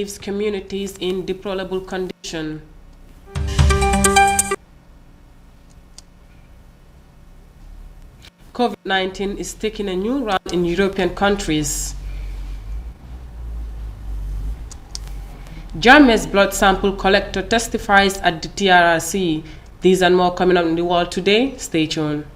leaves communities in deplorable condition. COVID-19 is taking a new round in European countries. Gambia's blood sample collector testifies at the TRRC. These and more coming up in the world today. Stay tuned.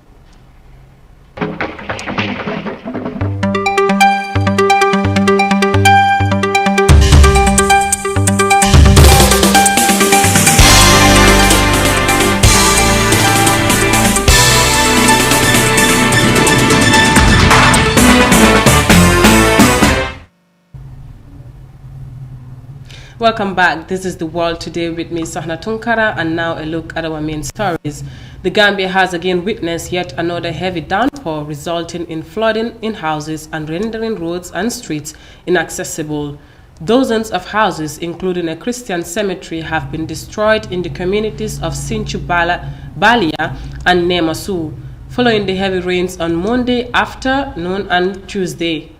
Welcome back. This is The World Today with me, Sahna Tunkara, and now a look at our main stories. The Gambia has again witnessed yet another heavy downpour resulting in flooding in houses and rendering roads and streets inaccessible. Dozens of houses, including a Christian cemetery, have been destroyed in the communities of Sinchu Balia and Nemasu, following the heavy rains on Monday afternoon and Tuesday.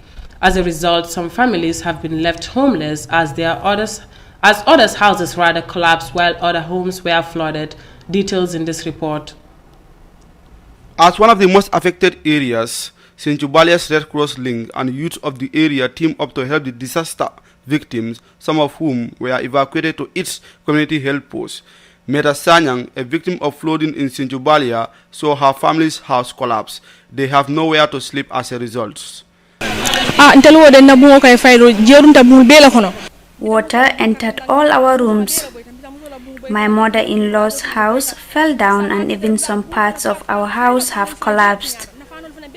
As a result, some families have been left homeless as others' houses collapsed while other homes were flooded. Details in this report. As one of the most affected areas, Sinchubalia's Red Cross Link and youth of the area teamed up to help the disaster victims, some of whom were evacuated to its community health post. Meta Sanyang, a victim of flooding in Sinchubalia, saw her family's house collapse. They have nowhere to sleep as a result. Water entered all our rooms. My mother-in-law's house fell down and even some parts of our house have collapsed.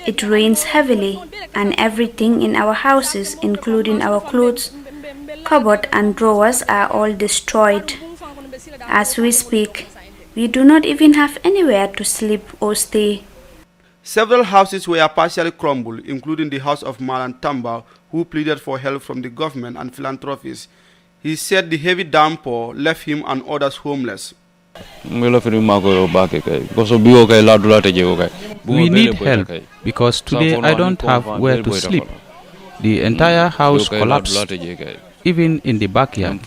It rains heavily and everything in our houses, including our clothes, cupboard and drawers, are all destroyed. As we speak, we do not even have anywhere to sleep or stay. Several houses were partially crumbled, including the house of Malan Tamba, who pleaded for help from the government and philanthropists. He said the heavy downpour left him and others homeless. We need help because today I don't have where to sleep. The entire house collapsed, even in the backyard.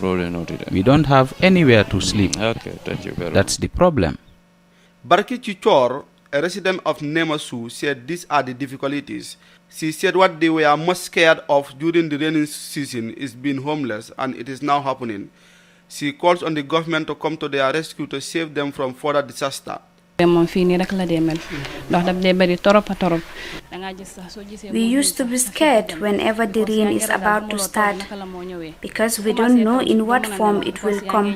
We don't have anywhere to sleep. That's the problem. Barki Chichor, a resident of Nemasu, said these are the difficulties. She said what they were most scared of during the rainy season is being homeless, and it is now happening. She calls on the government to come to their rescue to save them from further disaster. We used to be scared whenever the rain is about to start because we don't know in what form it will come,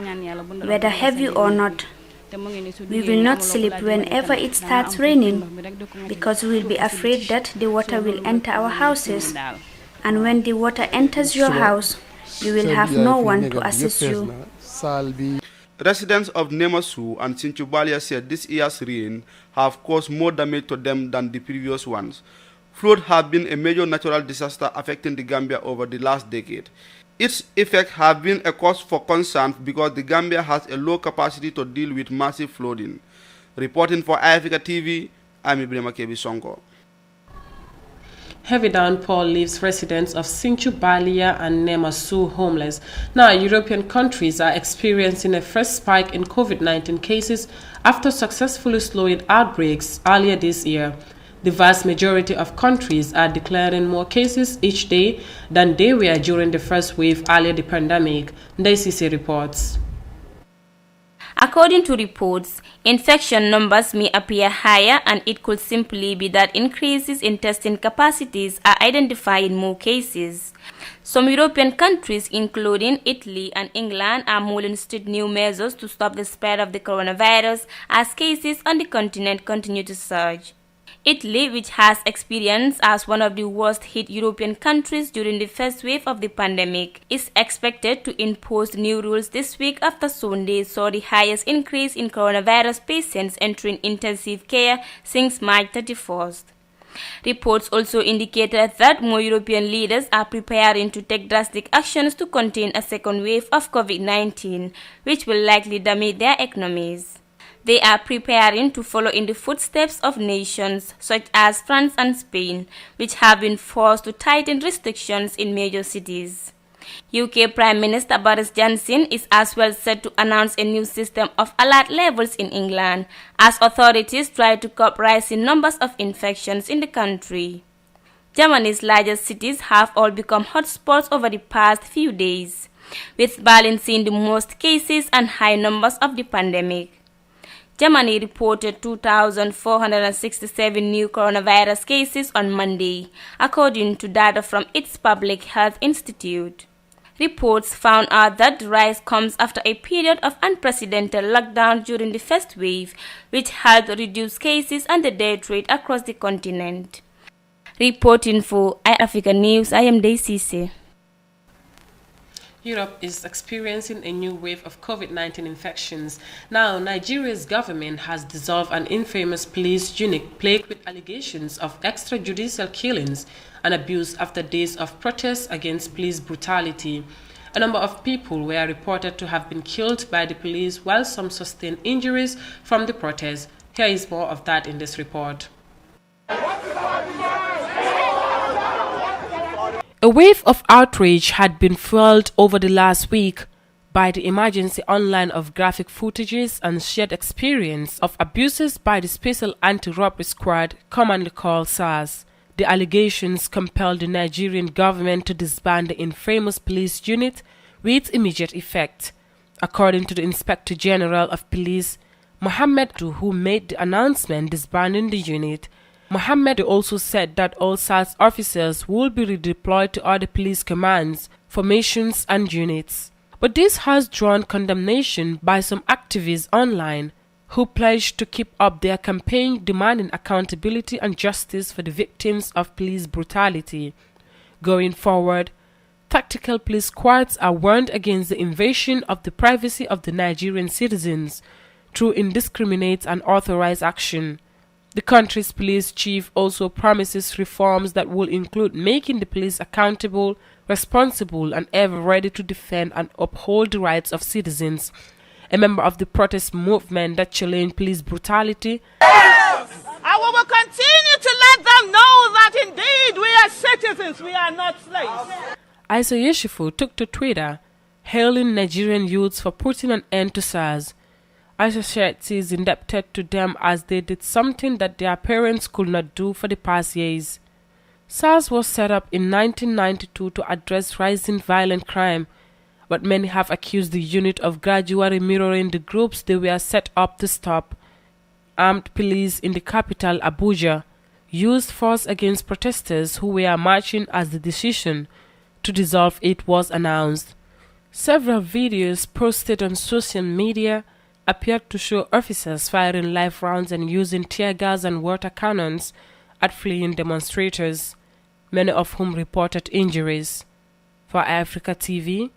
whether heavy or not. We will not sleep whenever it starts raining because we will be afraid that the water will enter our houses. And when the water enters your house, you will have no one to assist you. Residents of Nemasu and Sinchubalia said this year's rain have caused more damage to them than the previous ones. Flood have been a major natural disaster affecting the Gambia over the last decade. Its effects have been a cause for concern because the Gambia has a low capacity to deal with massive flooding. Reporting for iAfrica TV, I'm Ibrahima Kebi Sonko. Heavy downpour leaves residents of Sinchu Balia and Nemasu homeless. Now, European countries are experiencing a fresh spike in COVID-19 cases after successfully slowing outbreaks earlier this year. The vast majority of countries are declaring more cases each day than they were during the first wave earlier the pandemic, NDCC reports. According to reports, infection numbers may appear higher, and it could simply be that increases in testing capacities are identifying more cases. Some European countries, including Italy and England, are mulling strict new measures to stop the spread of the coronavirus as cases on the continent continue to surge. Italy, which has experienced as one of the worst-hit European countries during the first wave of the pandemic, is expected to impose new rules this week after Sunday saw the highest increase in coronavirus patients entering intensive care since March 31st. Reports also indicated that more European leaders are preparing to take drastic actions to contain a second wave of COVID-19, which will likely damage their economies. They are preparing to follow in the footsteps of nations such as France and Spain, which have been forced to tighten restrictions in major cities. UK Prime Minister Boris Johnson is as well set to announce a new system of alert levels in England as authorities try to curb rising numbers of infections in the country. Germany's largest cities have all become hotspots over the past few days, with Berlin seeing the most cases and high numbers of the pandemic. Germany reported 2,467 new coronavirus cases on Monday, according to data from its Public Health Institute. Reports found out that the rise comes after a period of unprecedented lockdown during the first wave, which helped reduce cases and the death rate across the continent. Reporting for iAfrica News, I am Daisy. Europe is experiencing a new wave of COVID-19 infections. Now, Nigeria's government has dissolved an infamous police unit plagued with allegations of extrajudicial killings and abuse after days of protests against police brutality. A number of people were reported to have been killed by the police, while some sustained injuries from the protests. Here is more of that in this report. A wave of outrage had been fueled over the last week by the emergency online of graphic footages and shared experience of abuses by the Special Anti-Robbery Squad, commonly called SARS. The allegations compelled the Nigerian government to disband the infamous police unit with immediate effect. According to the Inspector General of Police, Mohammed, who made the announcement disbanding the unit, Mohammed also said that all SARS officers will be redeployed to other police commands, formations and units. But this has drawn condemnation by some activists online who pledged to keep up their campaign demanding accountability and justice for the victims of police brutality. Going forward, tactical police squads are warned against the invasion of the privacy of the Nigerian citizens through indiscriminate and unauthorized action. The country's police chief also promises reforms that will include making the police accountable, responsible, and ever ready to defend and uphold the rights of citizens. A member of the protest movement that challenged police brutality, and we will continue to let them know that indeed we are citizens, we are not slaves. Isa Yeshifu took to Twitter, hailing Nigerian youths for putting an end to SARS. Aisha said she is indebted to them as they did something that their parents could not do for the past years. SARS was set up in 1992 to address rising violent crime, but many have accused the unit of gradually mirroring the groups they were set up to stop. Armed police in the capital, Abuja, used force against protesters who were marching as the decision to dissolve it was announced. Several videos posted on social media appeared to show officers firing live rounds and using tear gas and water cannons at fleeing demonstrators, many of whom reported injuries. For Africa TV,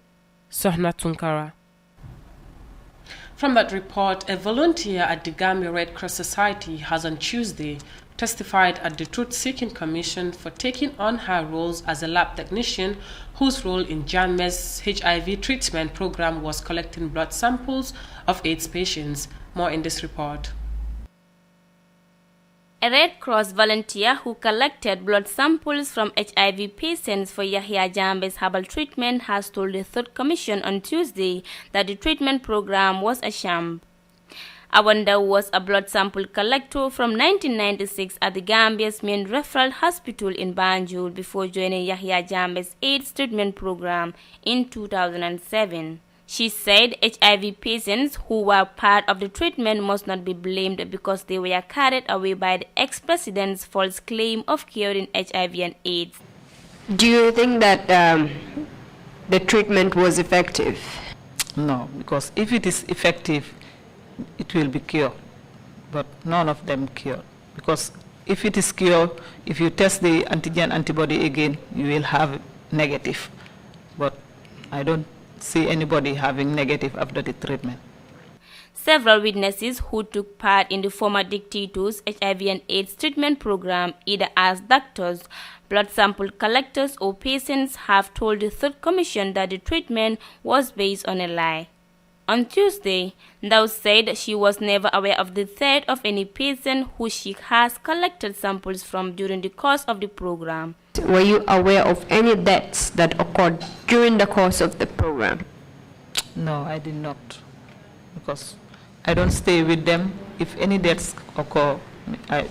Sohna Tunkara. From that report, a volunteer at the Gambia Red Cross Society has on Tuesday testified at the Truth-Seeking Commission for taking on her roles as a lab technician whose role in Gambia's HIV treatment program was collecting blood samples of AIDS patients. More in this report. A Red Cross volunteer who collected blood samples from HIV patients for Yahya Jammeh's herbal treatment has told the Third Commission on Tuesday that the treatment program was a sham. Awanda was a blood sample collector from 1996 at the Gambia's main referral hospital in Banjul before joining Yahya Jammeh's AIDS treatment program in 2007. She said HIV patients who were part of the treatment must not be blamed because they were carried away by the ex-president's false claim of curing HIV and AIDS. Do you think that the treatment was effective? No, because if it is effective, it will be cured, but none of them cured. Because if it is cured, if you test the antigen antibody again, you will have negative. But I don't see anybody having negative after the treatment. Several witnesses who took part in the former dictator's HIV and AIDS treatment program, either as doctors, blood sample collectors or patients, have told the Third Commission that the treatment was based on a lie. On Tuesday, Ndao said she was never aware of the threat of any patient who she has collected samples from during the course of the program. Were you aware of any deaths that occurred during the course of the program? No, I did not, because I don't stay with them. If any deaths occur,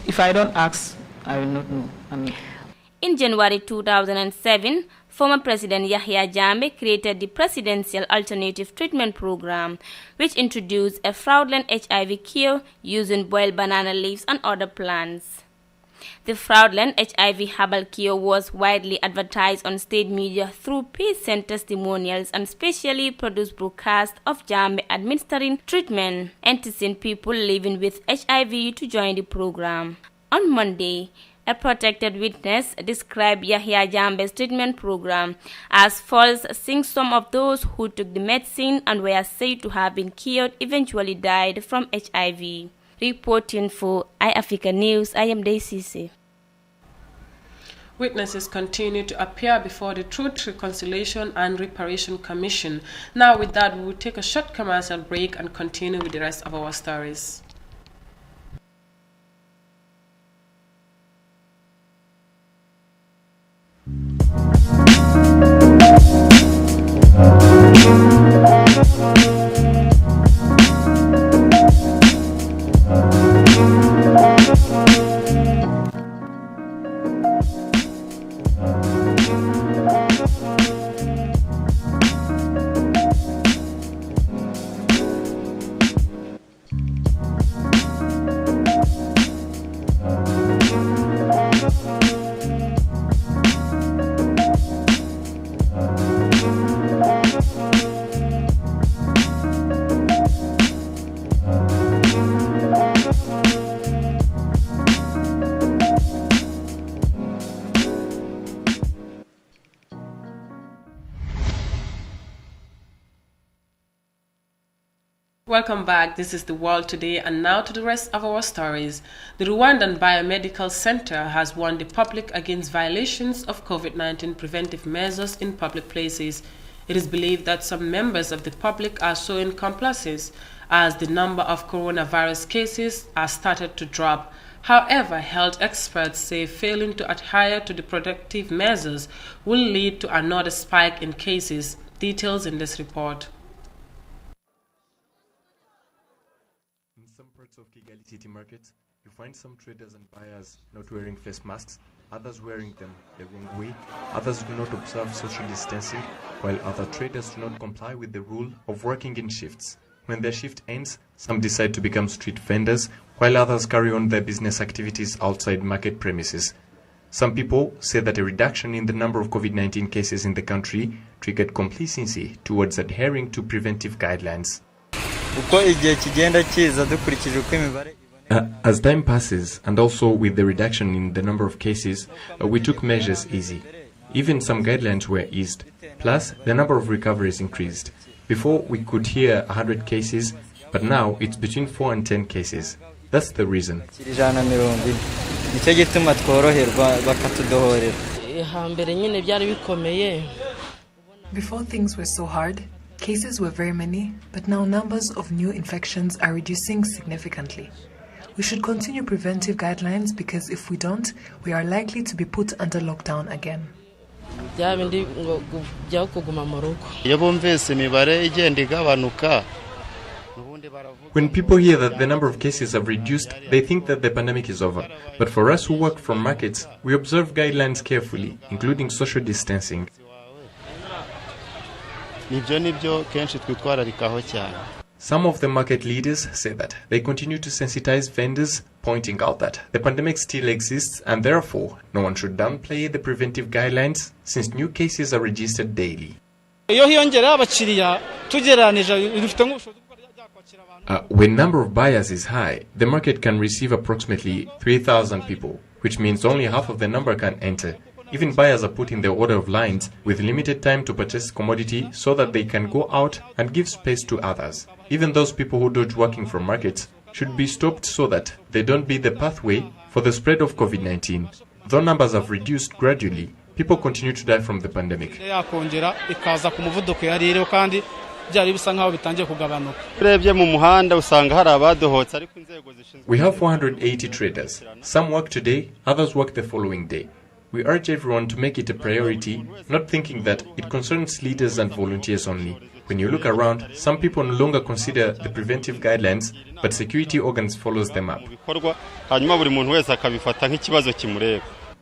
if I don't ask, I will not know. In January 2007, former President Yahya Jammeh created the Presidential Alternative Treatment Program, which introduced a fraudulent HIV cure using boiled banana leaves and other plants. The fraudulent HIV herbal cure was widely advertised on state media through patient testimonials and specially produced broadcasts of Jammeh administering treatment, enticing people living with HIV to join the program. On Monday, a protected witness described Yahya Jammeh's treatment program as false, saying some of those who took the medicine and were said to have been cured eventually died from HIV. Reporting for iAfrica News, I am Daisy. Witnesses continue to appear before the Truth, Reconciliation and Reparation Commission. Now with that, we will take a short commercial break and continue with the rest of our stories. Welcome back. This is The World Today, and now to the rest of our stories. The Rwandan Biomedical Center has warned the public against violations of COVID-19 preventive measures in public places. It is believed that some members of the public are showing compliance as the number of coronavirus cases has started to drop. However, health experts say failing to adhere to the protective measures will lead to another spike in cases. Details in this report. Of Kigali City Market, you find some traders and buyers not wearing face masks, others wearing them the wrong way, others do not observe social distancing, while other traders do not comply with the rule of working in shifts. When their shift ends, some decide to become street vendors, while others carry on their business activities outside market premises. Some people say that a reduction in the number of COVID-19 cases in the country triggered complacency towards adhering to preventive guidelines. As time passes, and also with the reduction in the number of cases, we took measures easy. Even some guidelines were eased. Plus, the number of recoveries increased. Before, we could hear 100 cases, but now it's between 4 and 10 cases. That's the reason. Before things were so hard, cases were very many, but now numbers of new infections are reducing significantly. We should continue preventive guidelines because if we don't, we are likely to be put under lockdown again. When people hear that the number of cases have reduced, they think that the pandemic is over. But for us who work from markets, we observe guidelines carefully, including social distancing. Some of the market leaders say that they continue to sensitize vendors, pointing out that the pandemic still exists and therefore no one should downplay the preventive guidelines since new cases are registered daily. When number of buyers is high, the market can receive approximately 3,000 people, which means only half of the number can enter. Even buyers are put in the order of lines with limited time to purchase commodity so that they can go out and give space to others. Even those people who dodge working from markets should be stopped so that they don't be the pathway for the spread of COVID-19. Though numbers have reduced gradually, people continue to die from the pandemic. We have 480 traders. Some work today, others work the following day. We urge everyone to make it a priority, not thinking that it concerns leaders and volunteers only. When you look around, some people no longer consider the preventive guidelines, but security organs follows them up.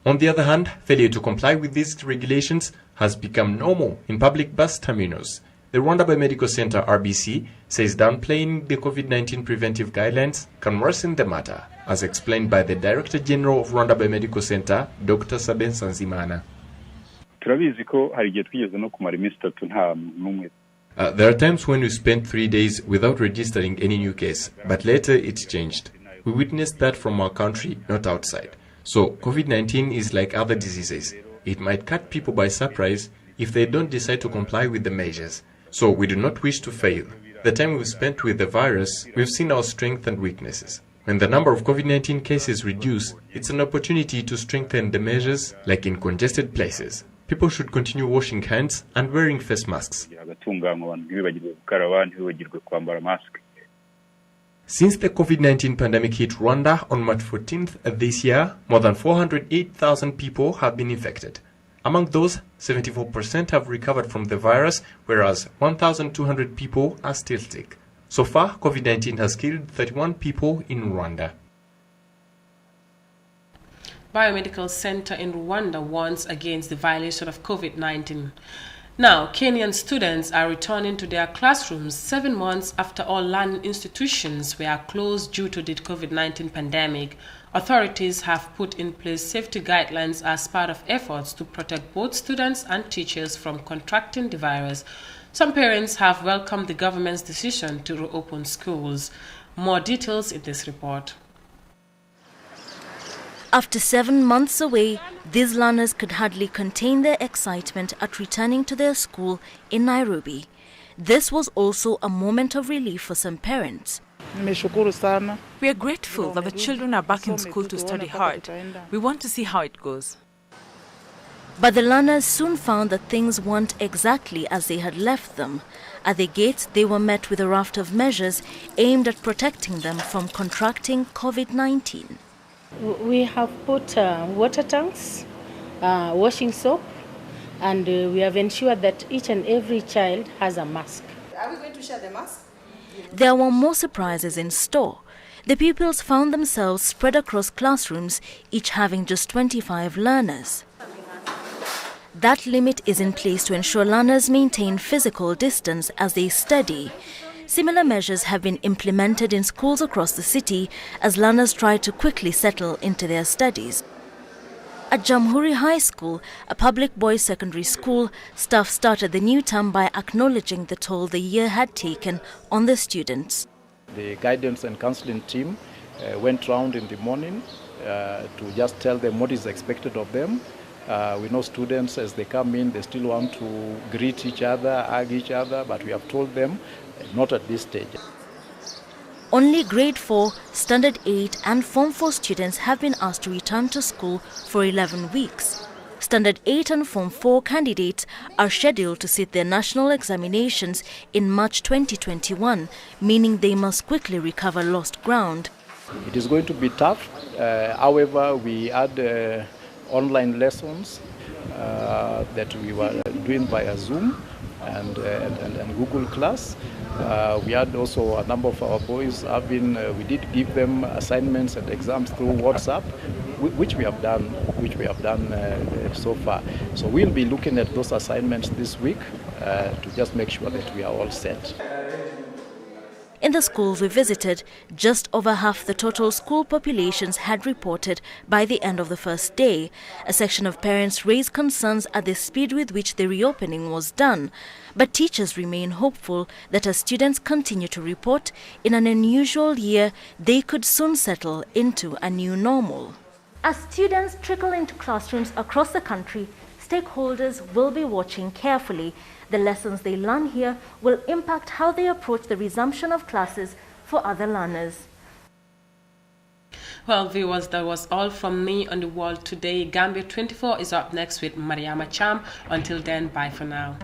On the other hand, failure to comply with these regulations has become normal in public bus terminals. The Rwanda Biomedical Center (RBC) says downplaying the COVID-19 preventive guidelines can worsen the matter, as explained by the Director General of Rwanda Biomedical Center, Dr. Saben Sanzimana. There are times when we spent 3 days without registering any new case, but later it changed. We witnessed that from our country, not outside. So COVID-19 is like other diseases. It might catch people by surprise if they don't decide to comply with the measures. So we do not wish to fail. The time we've spent with the virus, we've seen our strengths and weaknesses. When the number of COVID-19 cases reduce, it's an opportunity to strengthen the measures, like in congested places. People should continue washing hands and wearing face masks. Since the COVID-19 pandemic hit Rwanda on March 14th this year, more than 408,000 people have been infected. Among those, 74% have recovered from the virus, whereas 1,200 people are still sick. So far, COVID-19 has killed 31 people in Rwanda. Biomedical Center in Rwanda warns against the violation of COVID-19. Now, Kenyan students are returning to their classrooms 7 months after all learning institutions were closed due to the COVID-19 pandemic. Authorities have put in place safety guidelines as part of efforts to protect both students and teachers from contracting the virus. Some parents have welcomed the government's decision to reopen schools. More details in this report. After 7 months away, these learners could hardly contain their excitement at returning to their school in Nairobi. This was also a moment of relief for some parents. We are grateful that the children are back in school to study hard. We want to see how it goes. But the learners soon found that things weren't exactly as they had left them. At the gates, they were met with a raft of measures aimed at protecting them from contracting COVID-19. We have put water tanks, washing soap, and we have ensured that each and every child has a mask. Are we going to share the mask? There were more surprises in store. The pupils found themselves spread across classrooms, each having just 25 learners. That limit is in place to ensure learners maintain physical distance as they study. Similar measures have been implemented in schools across the city as learners try to quickly settle into their studies. At Jamhuri High School, a public boys' secondary school, staff started the new term by acknowledging the toll the year had taken on the students. The guidance and counseling team went round in the morning to just tell them what is expected of them. We know students, as they come in, they still want to greet each other, hug each other, but we have told them not at this stage. Only grade 4, standard 8 and form 4 students have been asked to return to school for 11 weeks. Standard 8 and form 4 candidates are scheduled to sit their national examinations in March 2021, meaning they must quickly recover lost ground. It is going to be tough. However, we had online lessons that we were doing via Zoom and Google Class. We had also a number of our boys we did give them assignments and exams through WhatsApp, which we have done so far. So we'll be looking at those assignments this week to just make sure that we are all set. In the schools we visited, just over half the total school populations had reported by the end of the first day. A section of parents raised concerns at the speed with which the reopening was done. But teachers remain hopeful that as students continue to report, in an unusual year, they could soon settle into a new normal. As students trickle into classrooms across the country, stakeholders will be watching carefully. The lessons they learn here will impact how they approach the resumption of classes for other learners. Well, viewers, that was all from me on The World Today. Gambia 24 is up next with Mariama Cham. Until then, bye for now.